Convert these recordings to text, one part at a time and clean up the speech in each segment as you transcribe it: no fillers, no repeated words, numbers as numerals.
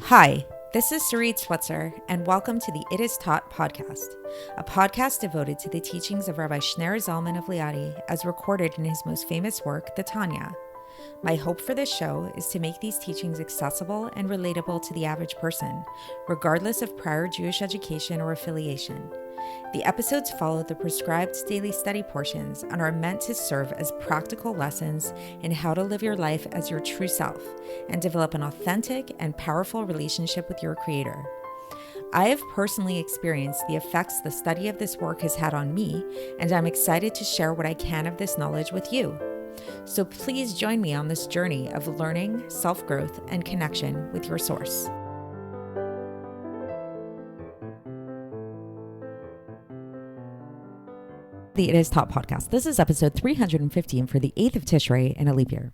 Hi, this is Sarit Switzer, and welcome to the It Is Taught podcast, a podcast devoted to the teachings of Rabbi Shneur Zalman of Liadi as recorded in his most famous work, the Tanya. My hope for this show is to make these teachings accessible and relatable to the average person, regardless of prior Jewish education or affiliation. The episodes follow the prescribed daily study portions and are meant to serve as practical lessons in how to live your life as your true self and develop an authentic and powerful relationship with your Creator. I have personally experienced the effects the study of this work has had on me, and I'm excited to share what I can of this knowledge with you. So please join me on this journey of learning, self-growth, and connection with your source. The It Is Taught podcast. This is episode 315 for the 8th of Tishrei in a leap year.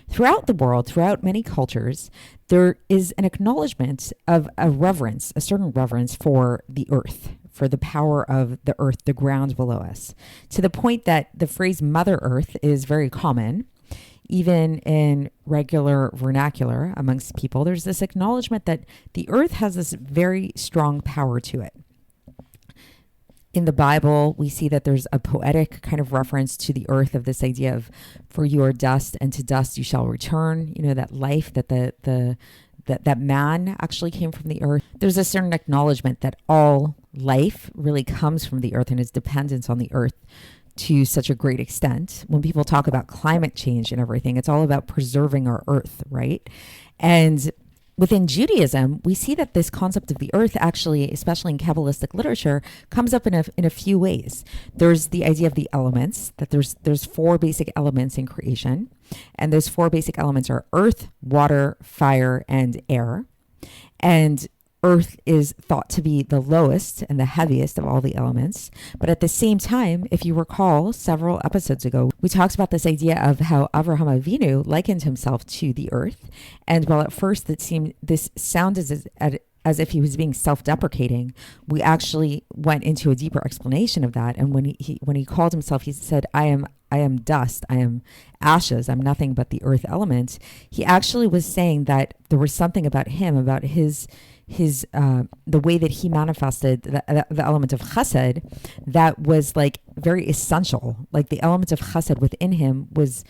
Throughout the world, throughout many cultures, there is an acknowledgement of a reverence, a certain reverence for the earth, for the power of the earth, the ground below us, to the point that the phrase Mother Earth is very common. Even in regular vernacular amongst people, there's this acknowledgement that the earth has this very strong power to it. In the Bible, we see that there's a poetic kind of reference to the earth of this idea of, for you are dust and to dust you shall return, that life, that that man actually came from the earth. There's a certain acknowledgement that all life really comes from the earth and is dependent on the earth to such a great extent. When people talk about climate change and everything, it's all about preserving our earth, right? And within Judaism, we see that this concept of the earth actually, especially in Kabbalistic literature, comes up in a few ways. There's the idea of the elements, that there's four basic elements in creation. And those four basic elements are earth, water, fire, and air. And earth is thought to be the lowest and the heaviest of all the elements. But at the same time, if you recall, several episodes ago, we talked about this idea of how Avraham Avinu likened himself to the earth. And while at first this sounded as if he was being self-deprecating, we actually went into a deeper explanation of that. And when he called himself, he said, I am dust, I am ashes, I'm nothing but the earth element. He actually was saying that there was something about him, about his the way that he manifested the element of chesed that was like very essential. Like the element of chesed within him was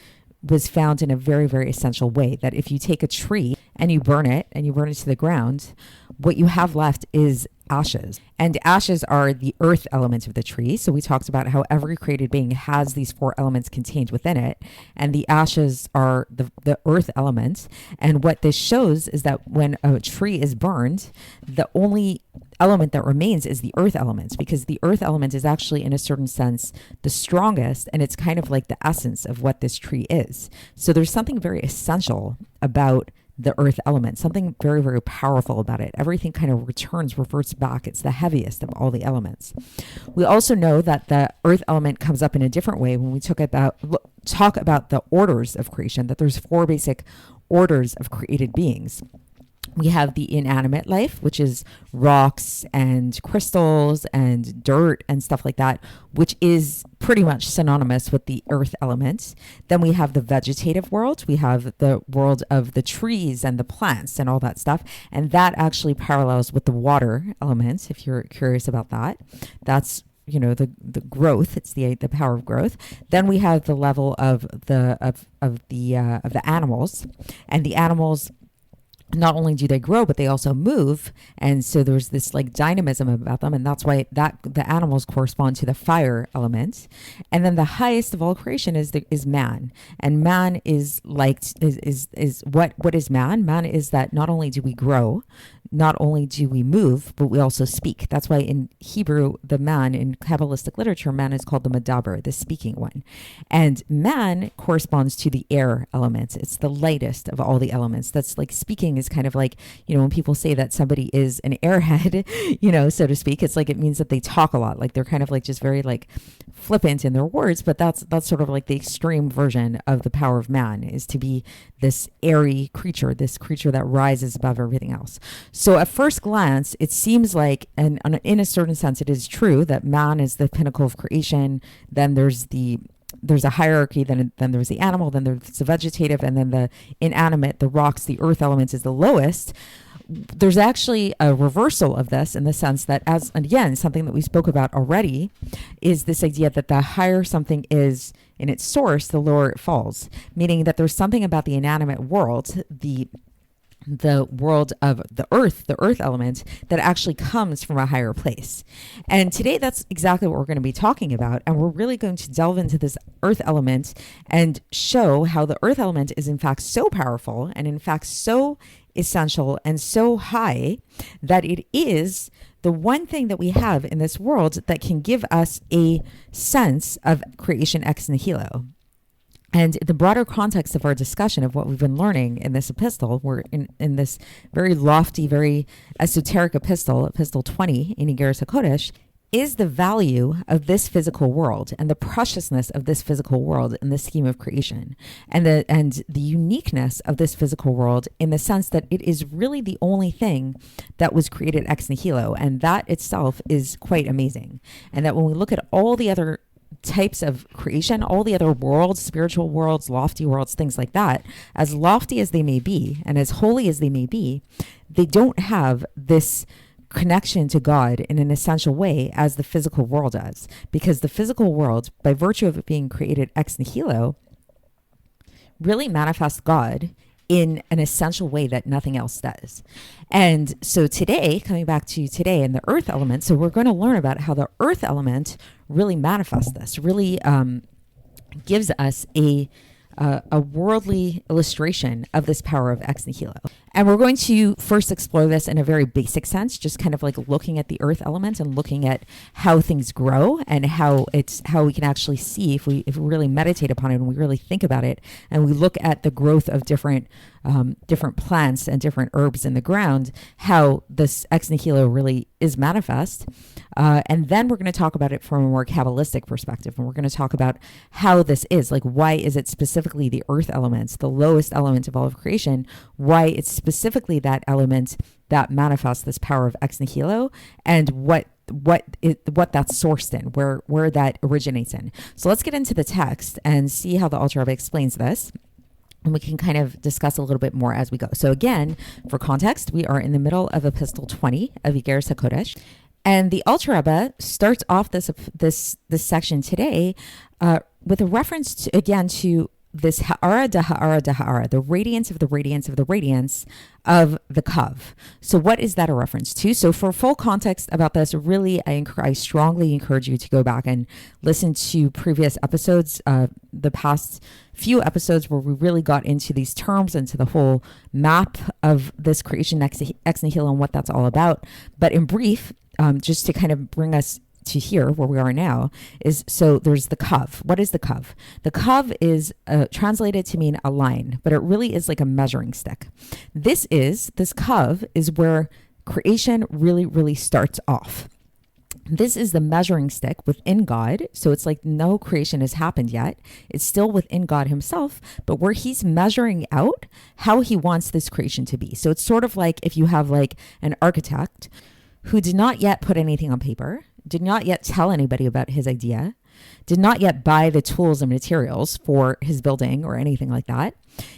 found in a very, very essential way, that if you take a tree and you burn it to the ground, what you have left is ashes. And ashes are the earth element of the tree. So we talked about how every created being has these four elements contained within it. And the ashes are the earth element. And what this shows is that when a tree is burned, the only element that remains is the earth element, because the earth element is actually, in a certain sense, the strongest, and it's kind of like the essence of what this tree is. So there's something very essential about the earth element, something very, very powerful about it. Everything kind of reverts back. It's the heaviest of all the elements. We also know that the earth element comes up in a different way when we talk about the orders of creation, that there's four basic orders of created beings. We have the inanimate life, which is rocks and crystals and dirt and stuff like that, which is pretty much synonymous with the earth element. Then we have the vegetative world. We have the world of the trees and the plants and all that stuff. And that actually parallels with the water element, if you're curious about that. That's the growth. It's the power of growth. Then we have the level of the animals, and the animals, not only do they grow, but they also move. And so there's this like dynamism about them. And that's why the animals correspond to the fire element. And then the highest of all creation is man. And man is what is man? Man is that not only do we grow, not only do we move, but we also speak. That's why in Hebrew, the man, in Kabbalistic literature, man is called the medaber, the speaking one. And man corresponds to the air element. It's the lightest of all the elements. That's like speaking is kind of like, when people say that somebody is an airhead, so to speak, it's like, it means that they talk a lot. Like they're kind of like just very like flippant in their words, but that's sort of like the extreme version of the power of man, is to be this airy creature, this creature that rises above everything else. So at first glance, it seems like, and in a certain sense, it is true that man is the pinnacle of creation. Then there's a hierarchy, then there's the animal, then there's the vegetative, and then the inanimate, the rocks, the earth elements is the lowest. there's actually a reversal of this in the sense that, as again, something that we spoke about already, is this idea that the higher something is in its source, the lower it falls, meaning that there's something about the inanimate world, the world of the earth element, that actually comes from a higher place. And today that's exactly what we're going to be talking about. And we're really going to delve into this earth element and show how the earth element is in fact so powerful and in fact so essential and so high that it is the one thing that we have in this world that can give us a sense of creation ex nihilo. And the broader context of our discussion of what we've been learning in this epistle, we're in this very lofty, very esoteric epistle, Epistle 20 in Iggeres HaKodesh, is the value of this physical world and the preciousness of this physical world in the scheme of creation, and the uniqueness of this physical world in the sense that it is really the only thing that was created ex nihilo, and that itself is quite amazing. And that when we look at all the other types of creation, all the other worlds, spiritual worlds, lofty worlds, things like that, as lofty as they may be and as holy as they may be, they don't have this connection to God in an essential way as the physical world does, because the physical world, by virtue of it being created ex nihilo, really manifests God in an essential way that nothing else does. And so today, coming back to today and the earth element, so we're going to learn about how the earth element really manifests this, really gives us a worldly illustration of this power of ex nihilo. And we're going to first explore this in a very basic sense, just kind of like looking at the earth element and looking at how things grow and how we can actually see if we really meditate upon it and we really think about it and we look at the growth of different plants and different herbs in the ground, how this ex nihilo really is manifest. And then we're going to talk about it from a more Kabbalistic perspective. And we're going to talk about how this is, like, why is it specifically the earth elements, the lowest element of all of creation, why it's specifically that element that manifests this power of ex nihilo, and what that's sourced in, where that originates in. So let's get into the text and see how the Alter Rebbe explains this. And we can kind of discuss a little bit more as we go. So again, for context, we are in the middle of Epistle 20 of Iggeres HaKodesh. And the Alter Rebbe starts off this section today with a reference to this ha'ara da ha'ara da ha'ara, the radiance of the radiance of the radiance of the Kav. So what is that a reference to? So for full context about this, really, I strongly encourage you to go back and listen to previous episodes, the past few episodes where we really got into these terms, into the whole map of this creation ex nihilo and what that's all about. But in brief, just to kind of bring us to here where we are now, is so there's the Kav. What is the Kav? The Kav is translated to mean a line, but it really is like a measuring stick. This Kav is where creation really, really starts off. This is the measuring stick within God. So it's like no creation has happened yet. It's still within God himself, but where he's measuring out how he wants this creation to be. So it's sort of like if you have like an architect who did not yet put anything on paper, did not yet tell anybody about his idea, did not yet buy the tools and materials for his building or anything like that.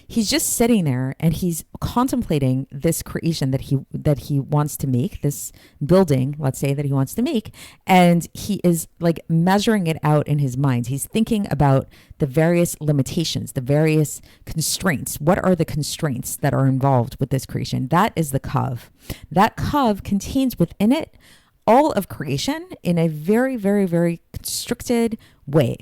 He's just sitting there and he's contemplating this creation that he wants to make, this building, let's say, that he wants to make, and he is like measuring it out in his mind. He's thinking about the various limitations, the various constraints. What are the constraints that are involved with this creation? That is the Kav. That Kav contains within it all of creation in a very, very, very constricted way.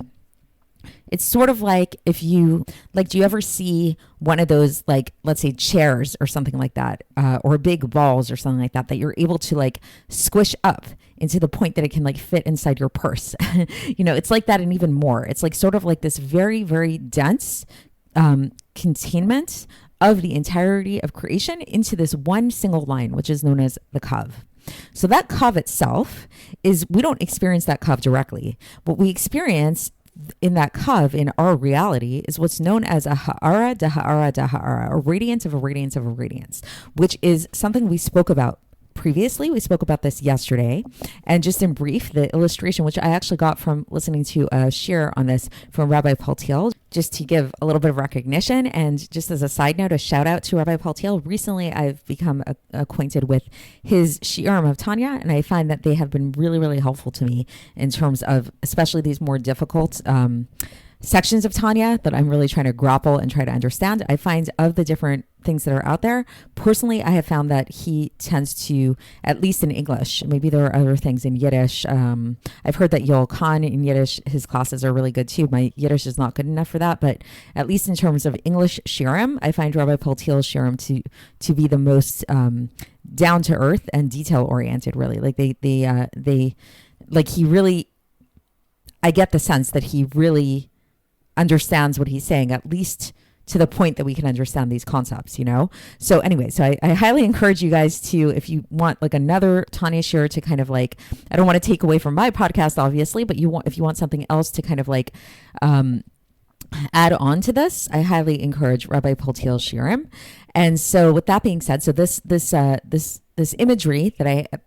It's sort of like if you, like, do you ever see one of those, like, let's say chairs or something like that, or big balls or something like that, that you're able to like squish up into the point that it can like fit inside your purse? It's like that and even more. It's like sort of like this very, very dense containment of the entirety of creation into this one single line, which is known as the Kav. So that Kav itself is, we don't experience that Kav directly. What we experience in that Kav, in our reality, is what's known as a ha'ara da ha'ara da ha'ara, a radiance of a radiance of a radiance, which is something we spoke about previously. We spoke about this yesterday. And just in brief, the illustration, which I actually got from listening to a shir on this from Rabbi Paltiel, just to give a little bit of recognition and just as a side note, a shout out to Rabbi Paul Thiel. Recently, I've become acquainted with his shiurim of Tanya, and I find that they have been really, really helpful to me in terms of especially these more difficult sections of Tanya that I'm really trying to grapple and try to understand. I find of the different things that are out there, personally, I have found that he tends to, at least in English, maybe there are other things in Yiddish. I've heard that Yoel Khan in Yiddish, his classes are really good too. My Yiddish is not good enough for that, but at least in terms of English shiurim, I find Rabbi Paul Thiel's shiurim to be the most down to earth and detail oriented. Really, like they like he really. I get the sense that he really understands what he's saying, at least to the point that we can understand these concepts, you know? So anyway, so I highly encourage you guys to, if you want like another Tanya share to kind of like, I don't want to take away from my podcast, obviously, but if you want something else to kind of like add on to this, I highly encourage Rabbi Paul Thiel's shiurim. And so with that being said, so this imagery that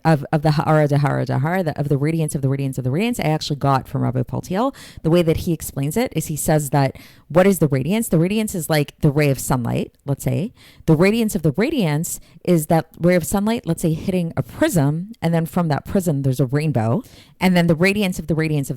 of the ha'ara, of the radiance, I actually got from Rabbi Paul Thiel. The way that he explains it is he says that what is the radiance? The radiance is like the ray of sunlight, let's say. The radiance of the radiance is that ray of sunlight, let's say, hitting a prism, and then from that prism there's a rainbow. And then the radiance of the radiance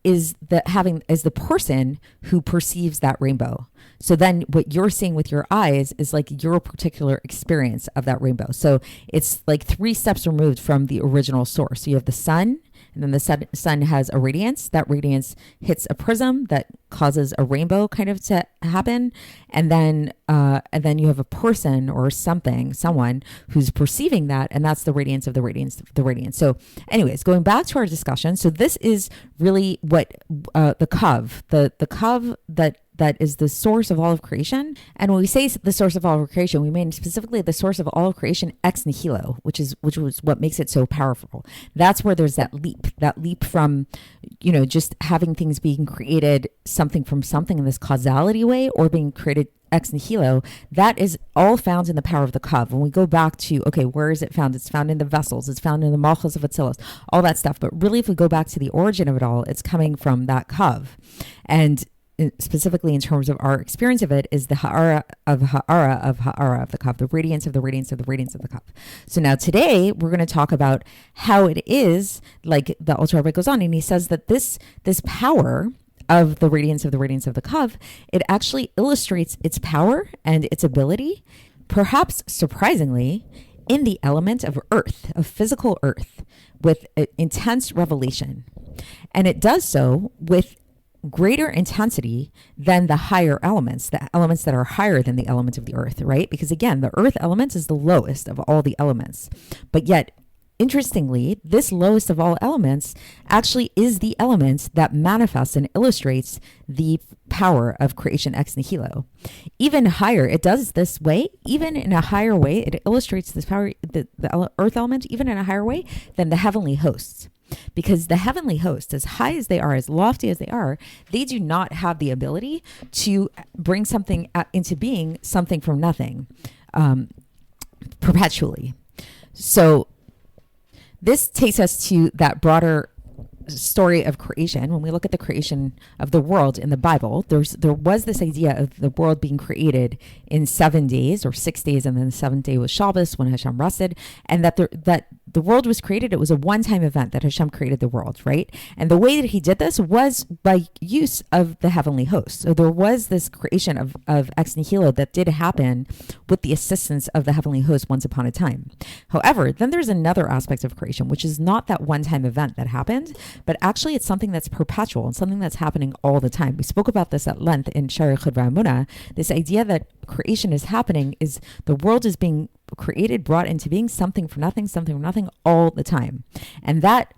is the person who perceives that rainbow. So then what you're seeing with your eyes is like your particular experience of that rainbow. So it's like 3 steps removed from the original source. So you have the sun, and then the sun has a radiance. That radiance hits a prism that causes a rainbow kind of to happen. And then you have a person or someone who's perceiving that, and that's the radiance of the radiance. So anyways, going back to our discussion. So this is really what the kav, the kav that is the source of all of creation. And when we say the source of all of creation, we mean specifically the source of all of creation, ex nihilo, which was what makes it so powerful. That's where there's that leap from, just having things being created something from something in this causality way, or being created ex nihilo. That is all found in the power of the kav. When we go back to, okay, where is it found? It's found in the vessels. It's found in the malchus of Atzilus, all that stuff. But really, if we go back to the origin of it all, it's coming from that kav. And specifically in terms of our experience of it, is the ha'ara of the kav, the radiance of the radiance of the radiance of the kav. So now today we're going to talk about how it is, like the Alter Rebbe goes on and he says that this power of the radiance of the kav, it actually illustrates its power and its ability, perhaps surprisingly, in the element of earth, of physical earth, with intense revelation. And it does so with greater intensity than the higher elements, the elements that are higher than the element of the earth, right? Because again, the earth element is the lowest of all the elements. But yet, interestingly, this lowest of all elements actually is the element that manifests and illustrates the power of creation ex nihilo. Even higher, it does this way, even in a higher way, it illustrates this power, the earth element, even in a higher way than the heavenly hosts. Because the heavenly hosts, as high as they are, as lofty as they are, they do not have the ability to bring something into being, something from nothing, perpetually. So this takes us to that broader story of creation. When we look at the creation of the world in the Bible, there was this idea of the world being created in 7 days or 6 days, and then the 7th day was Shabbos when Hashem rested, and that the world was created. It was a one-time event that Hashem created the world, right? And the way that he did this was by use of the heavenly host. So there was this creation of ex nihilo that did happen with the assistance of the heavenly host once upon a time. However, then there's another aspect of creation, which is not that one-time event that happened, but actually it's something that's perpetual and something that's happening all the time. We spoke about this at length in Shari Chudva Emunah, this idea that creation is happening, is the world is being created, brought into being, something from nothing all the time. And that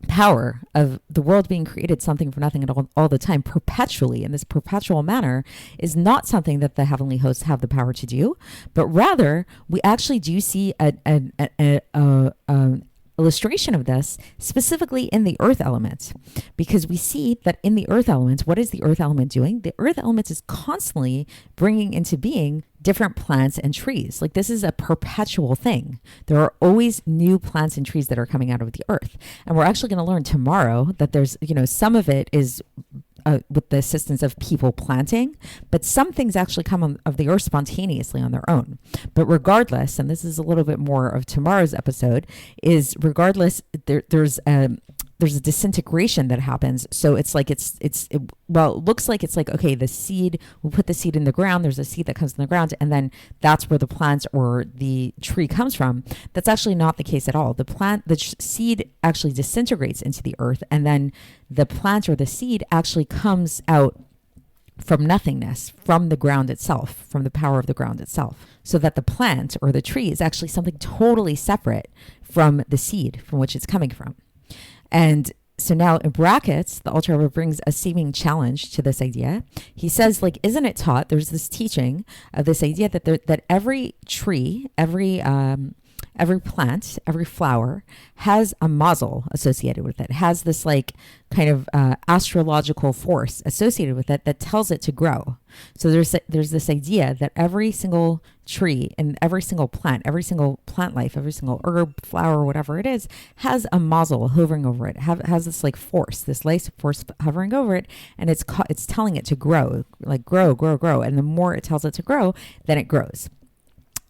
power of the world being created something from nothing all the time, perpetually, in this perpetual manner, is not something that the heavenly hosts have the power to do, but rather we actually do see an illustration of this specifically in the earth element, because we see that in the earth element, what is the earth element doing? The earth element is constantly bringing into being different plants and trees. Like this is a perpetual thing. There are always new plants and trees that are coming out of the earth. And we're actually going to learn tomorrow that there's, some of it is with the assistance of people planting, but some things actually come of the earth spontaneously on their own. But regardless, and this is a little bit more of tomorrow's episode, is regardless, there's a disintegration that happens. So it's like it looks like it's like, okay, the seed, we'll put the seed in the ground. There's a seed that comes in the ground, and then that's where the plant or the tree comes from. That's actually not the case at all. The seed actually disintegrates into the earth, and then the plant or the seed actually comes out from nothingness, from the ground itself, from the power of the ground itself, so that the plant or the tree is actually something totally separate from the seed from which it's coming from. And so now in brackets, the Alter Rebbe brings a seeming challenge to this idea. He says, like, isn't it taught, there's this teaching of this idea that every tree, every plant, every flower has a mazel associated with it, has this like kind of astrological force associated with it that tells it to grow. So there's this idea that every single tree and every single plant life, every single herb, flower, whatever it is, has a mazel hovering over it, has this like force, this life force hovering over it, and it's telling it to grow, like grow. And the more it tells it to grow, then it grows.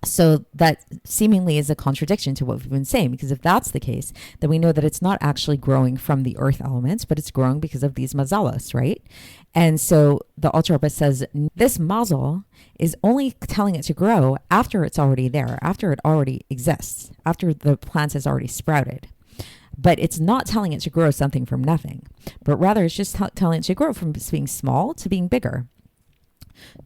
So that seemingly is a contradiction to what we've been saying, because if that's the case, then we know that it's not actually growing from the earth elements, but it's growing because of these mazalos, right? And so the Alter Rebbe says this mazel is only telling it to grow after it's already there, after it already exists, after the plant has already sprouted. But it's not telling it to grow something from nothing, but rather it's just telling it to grow from being small to being bigger,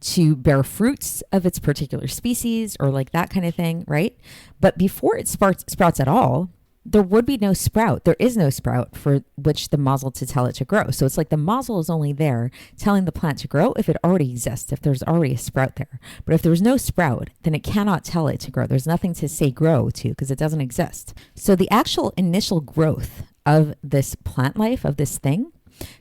to bear fruits of its particular species or like that kind of thing, right? But before it sprouts at all, there would be no sprout. There is no sprout for which the mazel to tell it to grow. So it's like the mazel is only there telling the plant to grow if it already exists, if there's already a sprout there. But if there's no sprout, then it cannot tell it to grow. There's nothing to say grow to because it doesn't exist. So the actual initial growth of this plant life, of this thing,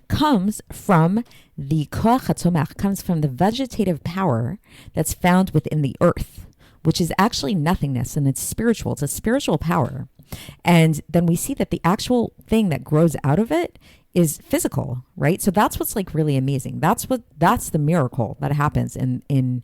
comes from the koach hatzomach, comes from the vegetative power that's found within the earth, which is actually nothingness, and it's spiritual. It's a spiritual power. And then we see that the actual thing that grows out of it is physical, right? So that's what's like really amazing. That's the miracle that happens in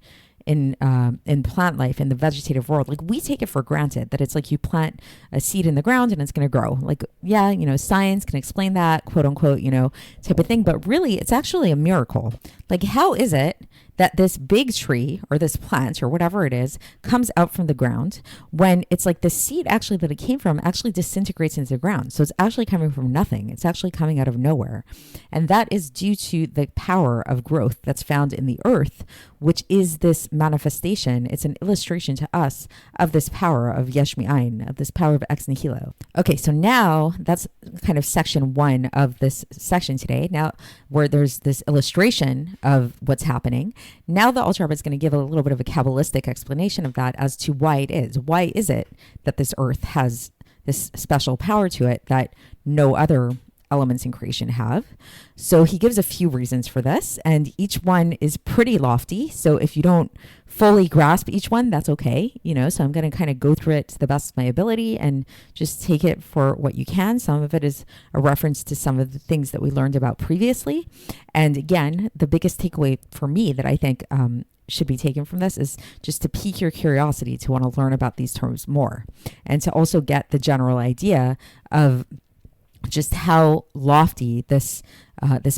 plant life, in the vegetative world. Like we take it for granted that it's like you plant a seed in the ground and it's going to grow. Like, yeah, science can explain that, quote unquote, type of thing. But really, it's actually a miracle. Like, how is it that this big tree or this plant or whatever it is comes out from the ground when it's like the seed actually that it came from actually disintegrates into the ground? So it's actually coming from nothing. It's actually coming out of nowhere. And that is due to the power of growth that's found in the earth, which is this manifestation. It's an illustration to us of this power of yesh mi'ayin, of this power of ex nihilo. Okay, so now that's kind of section 1 of this section today. Now, where there's this illustration of what's happening, now the Alter Rebbe is going to give a little bit of a Kabbalistic explanation of that as to why it is. Why is it that this earth has this special power to it that no other elements in creation have? So he gives a few reasons for this, and each one is pretty lofty. So if you don't fully grasp each one, that's okay. So I'm going to kind of go through it to the best of my ability and just take it for what you can. Some of it is a reference to some of the things that we learned about previously. And again, the biggest takeaway for me that I think should be taken from this is just to pique your curiosity to want to learn about these terms more, and to also get the general idea of just how lofty this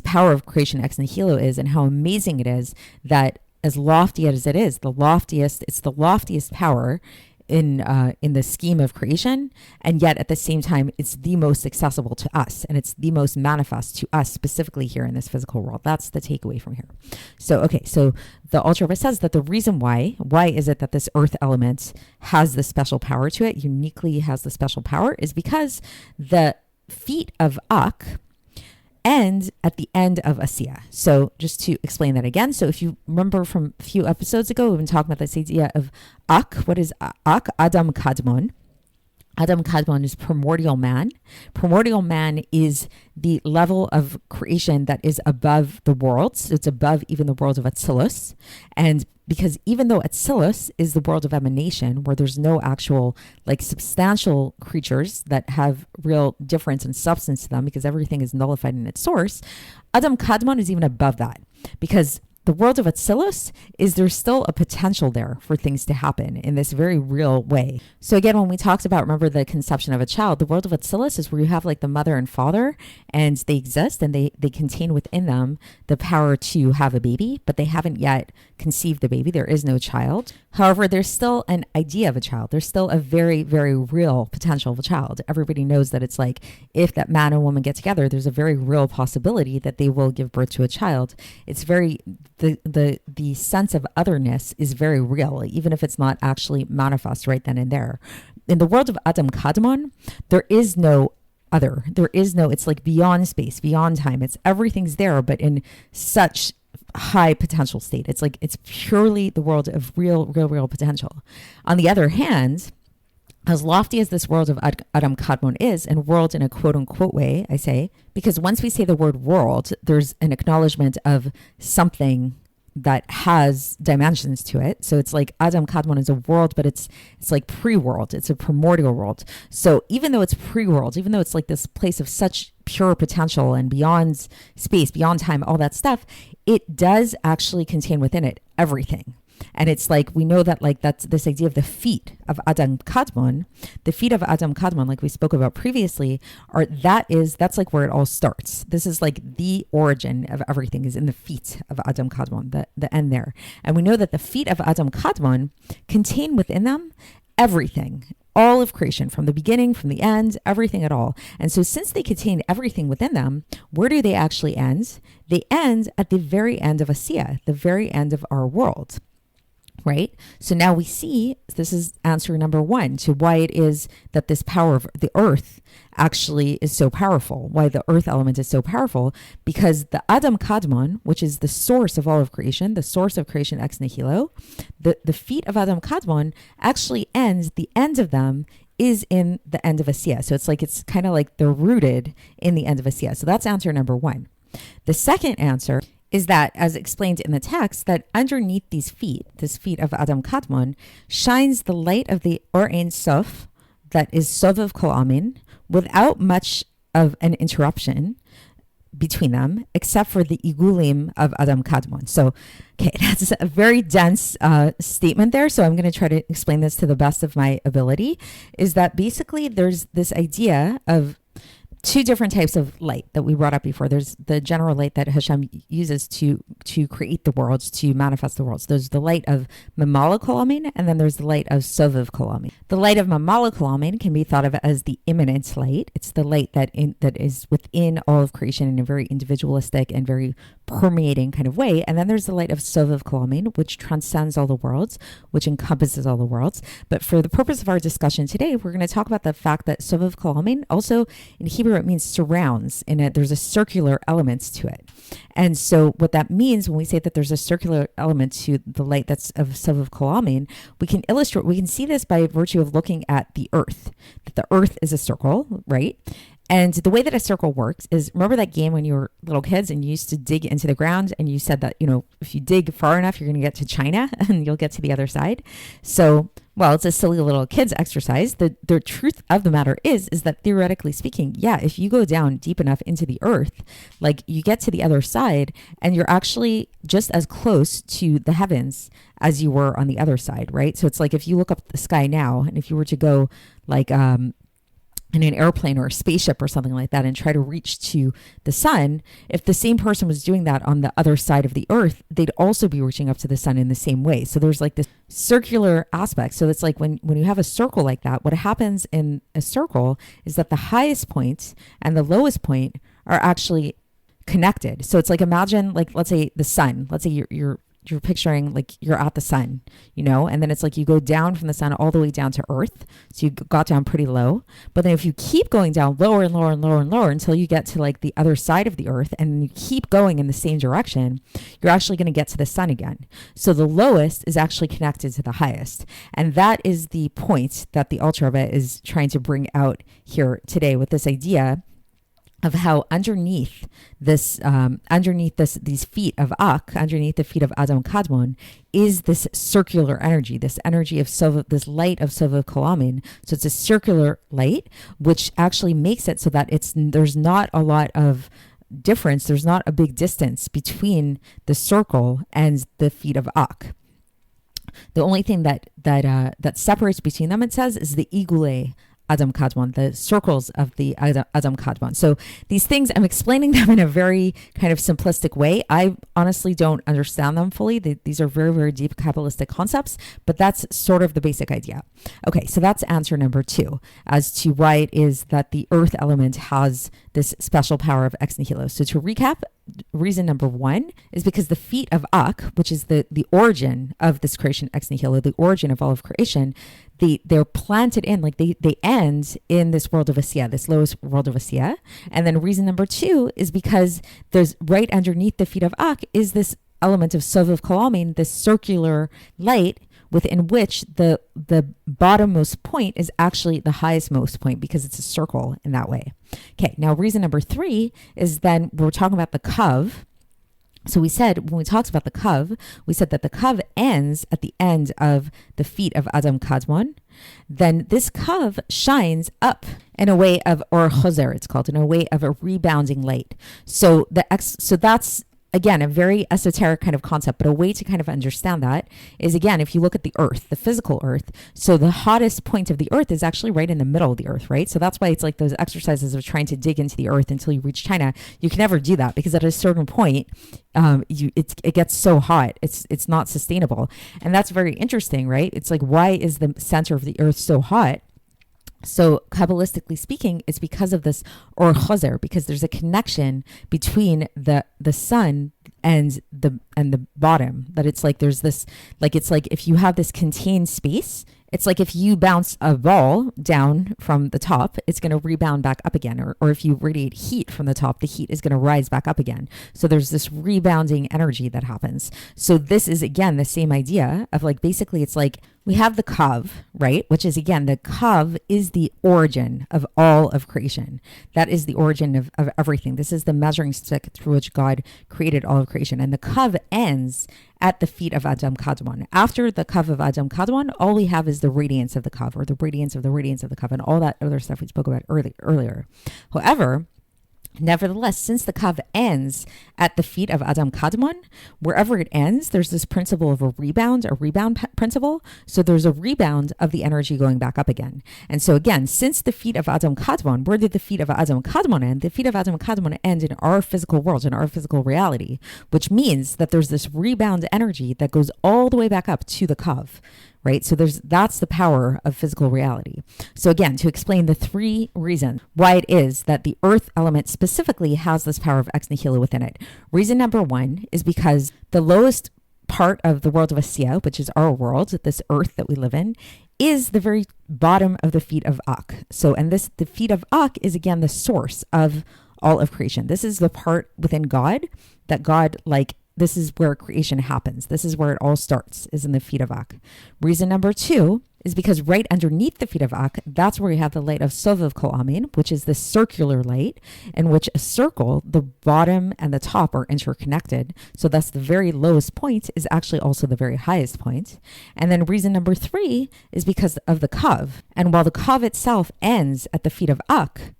power of creation ex nihilo is, and how amazing it is that, as lofty as it is, it's the loftiest power in the scheme of creation, and yet at the same time it's the most accessible to us, and it's the most manifest to us specifically here in this physical world. That's the takeaway from here. So the Alter Rebbe says that the reason why is it that this earth element has the special power to it, uniquely has the special power, is because the feet of Ak end at the end of Asiya. So just to explain that again. So if you remember from a few episodes ago, we've been talking about this idea of Ak. What is Ak? Adam Kadmon. Adam Kadmon is primordial man. Primordial man is the level of creation that is above the worlds. It's above even the world of Atzilus. And because even though Atzilus is the world of emanation, where there's no actual like substantial creatures that have real difference and substance to them, because everything is nullified in its source, Adam Kadmon is even above that. Because the world of Atzilus is there's still a potential there for things to happen in this very real way. So again, when we talked about, remember the conception of a child, the world of Atzilus is where you have like the mother and father, and they exist and they contain within them the power to have a baby, but they haven't yet conceived the baby. There is no child. However, there's still an idea of a child. There's still a very, very real potential of a child. Everybody knows that it's like if that man and woman get together, there's a very real possibility that they will give birth to a child. It's very the sense of otherness is very real, even if it's not actually manifest right then and there. In the world of Adam Kadmon, there is no other. There is no, it's like beyond space, beyond time. It's everything's there, but in such high potential state. It's like, it's purely the world of real potential. On the other hand, as lofty as this world of Adam Kadmon is, and world in a quote unquote way, I say, because once we say the word world, there's an acknowledgement of something that has dimensions to it. So it's like Adam Kadmon is a world, but it's like pre-world. It's a primordial world. So even though it's pre-world, even though it's like this place of such pure potential and beyond space, beyond time, all that stuff, it does actually contain within it everything. And it's like, we know that like that's this idea of the feet of Adam Kadmon, the feet of Adam Kadmon, like we spoke about previously, that's like where it all starts. This is like the origin of everything is in the feet of Adam Kadmon, the end there. And we know that the feet of Adam Kadmon contain within them everything, all of creation, from the beginning, from the end, everything at all. And so since they contain everything within them, where do they actually end? They end at the very end of Asiya, the very end of our world. Right? So now we see, this is answer number one to why it is that this power of the earth actually is so powerful, why the earth element is so powerful, because the Adam Kadmon, which is the source of all of creation, the source of creation ex nihilo, the feet of Adam Kadmon actually ends, the end of them is in the end of Asiya. So it's kind of like they're rooted in the end of Asiya. So that's answer number one. The second answer is that, as explained in the text, that underneath these feet, this feet of Adam Kadmon, shines the light of the Or Ein Sof, that is Sovav Kol Amin, without much of an interruption between them, except for the Igulim of Adam Kadmon. So, okay, that's a very dense statement there. So I'm going to try to explain this to the best of my ability, is that basically there's this idea of two different types of light that we brought up before. There's the general light that Hashem uses to create the worlds, to manifest the worlds. There's the light of Mamala Kol Amin, and then there's the light of Sovav Kol Amin. The light of Mamala Kol Amin can be thought of as the immanent light. It's the light that is within all of creation in a very individualistic and very permeating kind of way. And then there's the light of Sovav Kol Amin, which transcends all the worlds, which encompasses all the worlds. But for the purpose of our discussion today, we're going to talk about the fact that Sovav Kol Amin also in Hebrew, it means surrounds in it. There's a circular element to it. And so what that means when we say that there's a circular element to the light that's of Sovav Kol Amin, we can see this by virtue of looking at the earth, that the earth is a circle, right? And the way that a circle works is, remember that game when you were little kids and you used to dig into the ground and you said that, if you dig far enough, you're going to get to China and you'll get to the other side. So, well, it's a silly little kids exercise. The truth of the matter is that theoretically speaking, yeah, if you go down deep enough into the earth, like you get to the other side and you're actually just as close to the heavens as you were on the other side, right? So it's like if you look up the sky now and if you were to go like, in an airplane or a spaceship or something like that and try to reach to the sun, if the same person was doing that on the other side of the earth, they'd also be reaching up to the sun in the same way. So there's like this circular aspect. So it's like when you have a circle like that, what happens in a circle is that the highest point and the lowest point are actually connected. So it's like, imagine like, let's say the sun, let's say you're you're picturing like you're at the sun, and then it's like you go down from the sun all the way down to earth. So you got down pretty low. But then if you keep going down lower and lower and lower and lower until you get to like the other side of the earth and you keep going in the same direction, you're actually going to get to the sun again. So the lowest is actually connected to the highest. And that is the point that the Alter Rebbe is trying to bring out here today with this idea of how underneath these feet of Ak, underneath the feet of Adam Kadmon, is this circular energy, this energy of this light of Sovav Kolamin. So it's a circular light, which actually makes it so that there's not a lot of difference. There's not a big distance between the circle and the feet of Ak. The only thing that separates between them, it says, is the Igule Adam Kadmon, the circles of the Adam Kadmon. So these things, I'm explaining them in a very kind of simplistic way. I honestly don't understand them fully. These are very, very deep Kabbalistic concepts, but that's sort of the basic idea. Okay, so that's answer number 2 as to why it is that the earth element has this special power of Ex Nihilo. So to recap, reason number 1 is because the feet of Ak, which is the origin of this creation, Ex Nihilo, the origin of all of creation, they're planted in, like they end in this world of Asiya, this lowest world of Asiya. And then reason number 2 is because there's right underneath the feet of Ak is this element of Sovav Kolamin, this circular light within which the bottommost point is actually the highest most point because it's a circle in that way. Okay, now reason number 3 is then we're talking about the Kav. So we said, when we talked about the Kav, we said that the Kav ends at the end of the feet of Adam Kadmon. Then this Kav shines up in a way of, or choser, it's called, in a way of a rebounding light. So that's, again, a very esoteric kind of concept, but a way to kind of understand that is, again, if you look at the earth, the physical earth, so the hottest point of the earth is actually right in the middle of the earth, right? So that's why it's like those exercises of trying to dig into the earth until you reach China. You can never do that because at a certain point, it gets so hot, it's not sustainable. And that's very interesting, right? It's like, why is the center of the earth so hot? So Kabbalistically speaking, it's because of this or choser, because there's a connection between the sun and the bottom, that it's like there's this, like it's like if you have this contained space, it's like if you bounce a ball down from the top, it's going to rebound back up again. Or if you radiate heat from the top, the heat is going to rise back up again. So there's this rebounding energy that happens. So this is, again, the same idea of like, basically it's like we have the Kav, right? Which is, again, the Kav is the origin of all of creation. That is the origin of everything. This is the measuring stick through which God created all of creation. And the Kav ends at the feet of Adam Kadmon. After the Kav of Adam Kadmon, all we have is the radiance of the Kav, or the radiance of the Kav, and all that other stuff we spoke about earlier. However, nevertheless, since the Kav ends at the feet of Adam Kadmon, wherever it ends, there's this principle of a rebound principle. So there's a rebound of the energy going back up again. And so again, since the feet of Adam Kadmon, where did the feet of Adam Kadmon end? The feet of Adam Kadmon end in our physical world, in our physical reality, which means that there's this rebound energy that goes all the way back up to the Kav. Right? So that's the power of physical reality. So again, to explain the 3 reasons why it is that the earth element specifically has this power of Ex Nihilo within it. Reason number 1 is because the lowest part of the world of Asiya, which is our world, this earth that we live in, is the very bottom of the feet of Ak. So, and the feet of Ak is, again, the source of all of creation. This is the part within God that God, like, this is where creation happens. This is where it all starts, is in the feet of Ak. Reason number 2 is because right underneath the feet of Ak, that's where you have the light of Sovav Kolamin, which is the circular light, in which a circle, the bottom and the top are interconnected. So that's the very lowest point is actually also the very highest point. And then reason number 3 is because of the Kav. And while the Kav itself ends at the feet of Ak,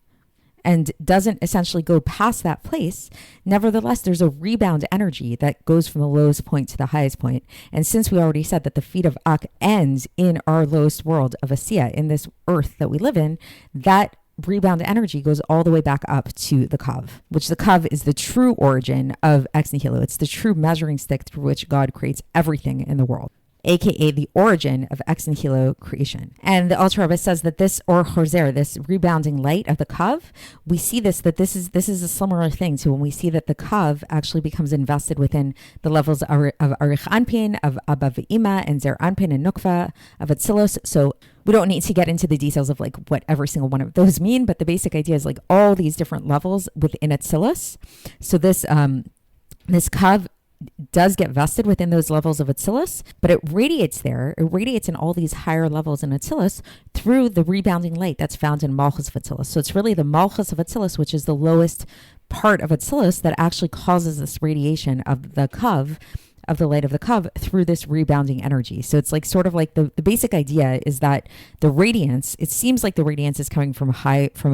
and doesn't essentially go past that place, nevertheless, there's a rebound energy that goes from the lowest point to the highest point. And since we already said that the feet of Ak ends in our lowest world of Asiya, in this earth that we live in, that rebound energy goes all the way back up to the Kav, which the Kav is the true origin of Ex Nihilo. It's the true measuring stick through which God creates everything in the world. aka the origin of Ex Nihilo creation. And the Alter Rebbe says that this or Choser, this rebounding light of the Kav, we see this is a similar thing to when we see that the Kav actually becomes invested within the levels of Arich Anpin, of Abba Ve'ima, and Zer Anpin and Nukva, of Atzilus. So we don't need to get into the details of like what every single one of those mean, but the basic idea is like all these different levels within Atzilus. So this Kav does get vested within those levels of Atzilus, but it radiates in all these higher levels in Atzilus through the rebounding light that's found in Malchus of Atzilus. So it's really the Malchus of Atzilus, which is the lowest part of Atzilus, that actually causes this radiation of the Kav, of the light of the Kav, through this rebounding energy. So it's like sort of like the basic idea is that the radiance, it seems like the radiance is coming from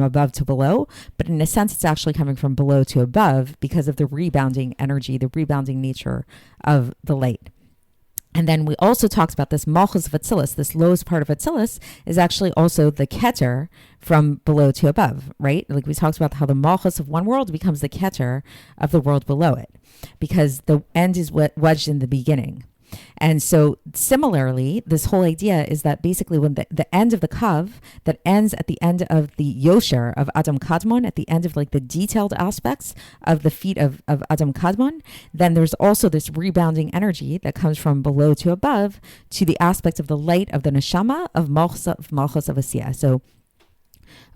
above to below, but in a sense it's actually coming from below to above because of the rebounding energy, the rebounding nature of the light. And then we also talked about this Malchus of Atzilus, this lowest part of Atzilus is actually also the Keter from below to above, right? Like we talked about how the Malchus of one world becomes the Keter of the world below it, because the end is wedged in the beginning. And so similarly, this whole idea is that basically when the end of the Kav, that ends at the end of the Yosher of Adam Kadmon, at the end of like the detailed aspects of the feet of Adam Kadmon, then there's also this rebounding energy that comes from below to above to the aspect of the light of the Neshama of Malchus of Asiyah. So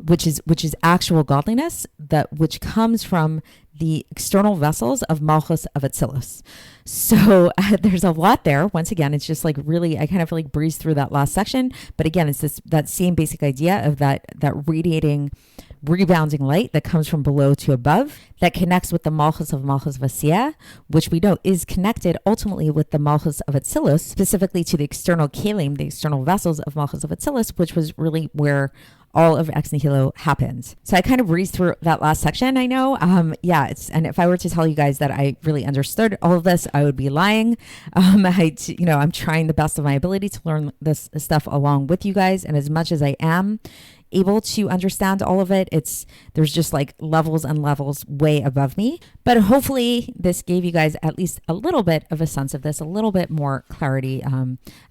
which is actual godliness, which comes from the external vessels of Malchus of Atzilus. So there's a lot there. Once again, it's just like really, I kind of like breezed through that last section. But again, it's that same basic idea of that radiating, rebounding light that comes from below to above, that connects with the Malchus of Asiyah, which we know is connected ultimately with the Malchus of Atzilus, specifically to the external kelim, the external vessels of Malchus of Atzilus, which was really where all of Ex Nihilo happens. So I kind of breezed through that last section, I know. And if I were to tell you guys that I really understood all of this, I would be lying. I'm trying the best of my ability to learn this stuff along with you guys. And as much as I am able to understand all of it, there's just like levels and levels way above me. But hopefully this gave you guys at least a little bit of a sense of this, a little bit more clarity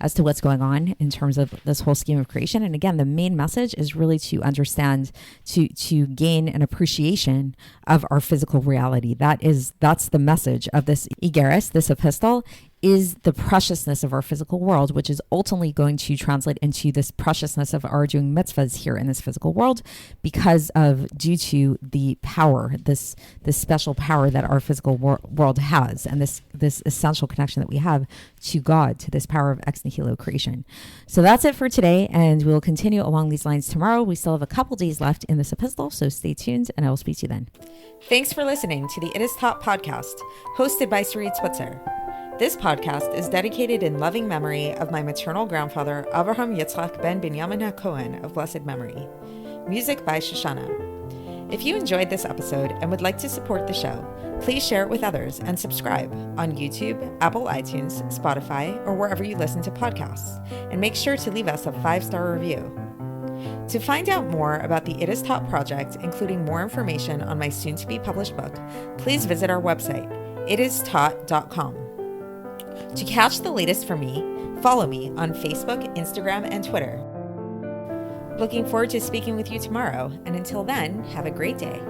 as to what's going on in terms of this whole scheme of creation. And again, the main message is really to understand, to gain an appreciation of our physical reality. That's the message of this Iggeres, this epistle, is the preciousness of our physical world, which is ultimately going to translate into this preciousness of our doing mitzvahs here in this physical world, due to the power, this special power that our physical world has, and this essential connection that we have to God, to this power of ex nihilo creation. So that's it for today, and we'll continue along these lines tomorrow. We still have a couple days left in this epistle, so stay tuned, and I will speak to you then. Thanks for listening to the It Is Taught podcast, hosted by Sarit Switzer. This podcast is dedicated in loving memory of my maternal grandfather, Avraham Yitzchak ben Binyamin HaKohen of blessed memory. Music by Shoshana. If you enjoyed this episode and would like to support the show, please share it with others and subscribe on YouTube, Apple iTunes, Spotify, or wherever you listen to podcasts. And make sure to leave us a 5-star review. To find out more about the It Is Taught project, including more information on my soon-to-be published book, please visit our website, itistaught.com. To catch the latest from me, follow me on Facebook, Instagram, and Twitter. Looking forward to speaking with you tomorrow, and until then, have a great day.